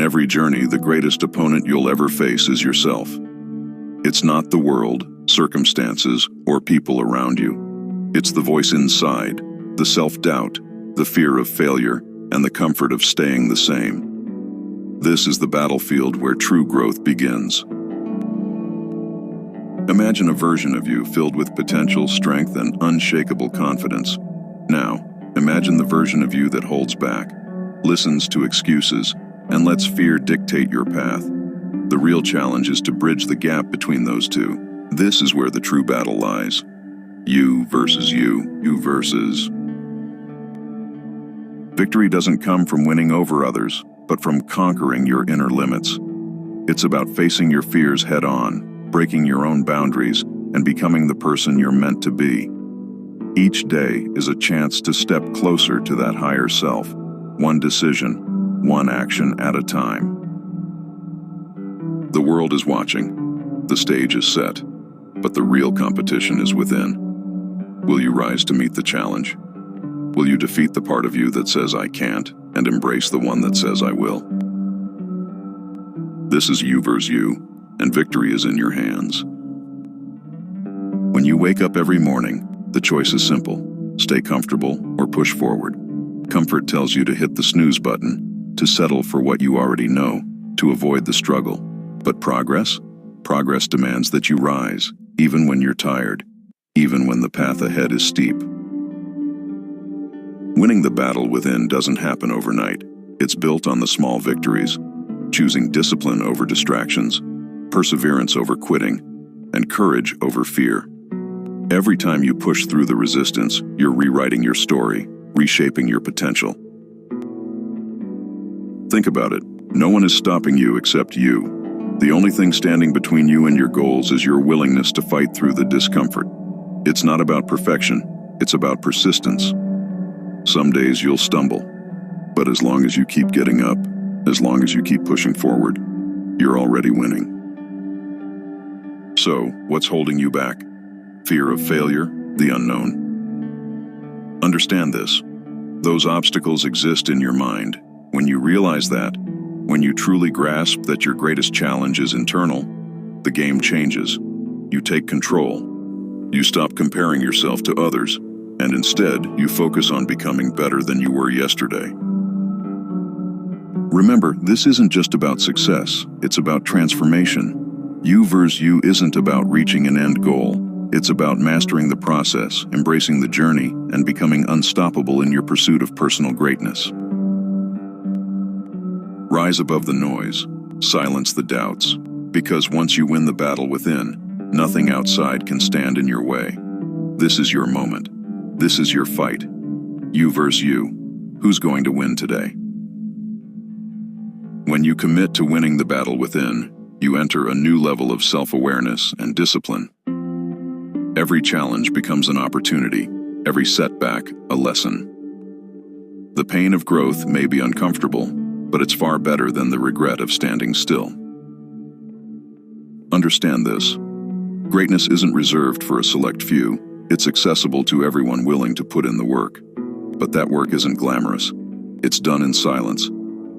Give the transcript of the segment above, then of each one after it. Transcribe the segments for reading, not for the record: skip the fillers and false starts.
every journey, the greatest opponent you'll ever face is yourself. It's not the world, circumstances, or people around you. It's the voice inside, the self-doubt, the fear of failure, and the comfort of staying the same. This is the battlefield where true growth begins. Imagine a version of you filled with potential, strength, and unshakable confidence. Now, imagine the version of you that holds back, listens to excuses, and lets fear dictate your path. The real challenge is to bridge the gap between those two. This is where the true battle lies. You versus you, you versus. Victory doesn't come from winning over others, but from conquering your inner limits. It's about facing your fears head-on, breaking your own boundaries, and becoming the person you're meant to be. Each day is a chance to step closer to that higher self, one decision, one action at a time. The world is watching, the stage is set, but the real competition is within. Will you rise to meet the challenge? Will you defeat the part of you that says I can't and embrace the one that says I will? This is you versus you, and victory is in your hands. When you wake up every morning, the choice is simple: stay comfortable or push forward. Comfort tells you to hit the snooze button, to settle for what you already know, to avoid the struggle. But progress demands that you rise, even when you're tired, even when the path ahead is steep. Winning the battle within doesn't happen overnight. It's built on the small victories, choosing discipline over distractions, perseverance over quitting, and courage over fear. Every time you push through the resistance, you're rewriting your story, reshaping your potential. Think about it. No one is stopping you except you. The only thing standing between you and your goals is your willingness to fight through the discomfort. It's not about perfection, it's about persistence. Some days you'll stumble, but as long as you keep getting up, as long as you keep pushing forward, you're already winning. So, what's holding you back? Fear of failure? The unknown? Understand this. Those obstacles exist in your mind. When you realize that, when you truly grasp that your greatest challenge is internal, the game changes. You take control. You stop comparing yourself to others, and instead, you focus on becoming better than you were yesterday. Remember, this isn't just about success, it's about transformation. You versus you isn't about reaching an end goal. It's about mastering the process, embracing the journey, and becoming unstoppable in your pursuit of personal greatness. Rise above the noise, silence the doubts, because once you win the battle within, nothing outside can stand in your way. This is your moment. This is your fight. You versus you. Who's going to win today? When you commit to winning the battle within, you enter a new level of self-awareness and discipline. Every challenge becomes an opportunity, every setback a lesson. The pain of growth may be uncomfortable, but it's far better than the regret of standing still. Understand this. Greatness isn't reserved for a select few. It's accessible to everyone willing to put in the work. But that work isn't glamorous. It's done in silence,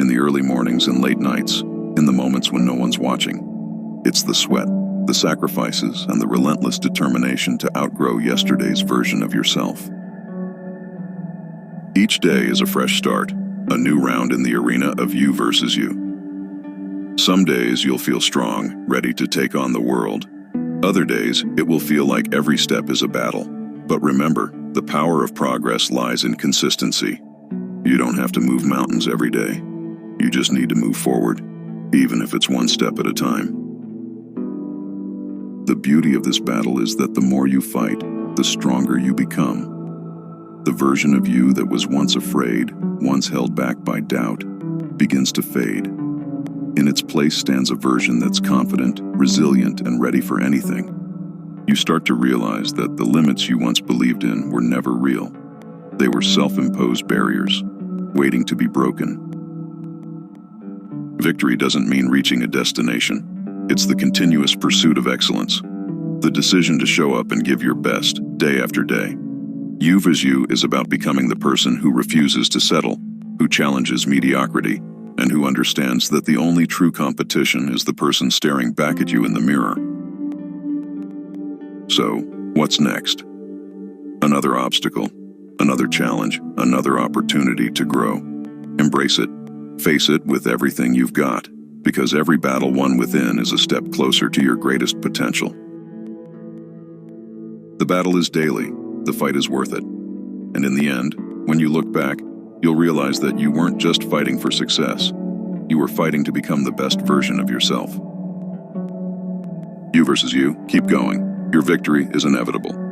in the early mornings and late nights, in the moments when no one's watching. It's the sweat, the sacrifices, and the relentless determination to outgrow yesterday's version of yourself. Each day is a fresh start, a new round in the arena of you versus you. Some days you'll feel strong, ready to take on the world. Other days, it will feel like every step is a battle. But remember, the power of progress lies in consistency. You don't have to move mountains every day. You just need to move forward, even if it's one step at a time. The beauty of this battle is that the more you fight, the stronger you become. The version of you that was once afraid, once held back by doubt, begins to fade. In its place stands a version that's confident, resilient, and ready for anything. You start to realize that the limits you once believed in were never real. They were self-imposed barriers, waiting to be broken. Victory doesn't mean reaching a destination. It's the continuous pursuit of excellence, the decision to show up and give your best, day after day. You versus you is about becoming the person who refuses to settle, who challenges mediocrity, and who understands that the only true competition is the person staring back at you in the mirror. So, what's next? Another obstacle, another challenge, another opportunity to grow. Embrace it. Face it with everything you've got, because every battle won within is a step closer to your greatest potential. The battle is daily, the fight is worth it. And in the end, when you look back, you'll realize that you weren't just fighting for success. You were fighting to become the best version of yourself. You versus you, keep going. Your victory is inevitable.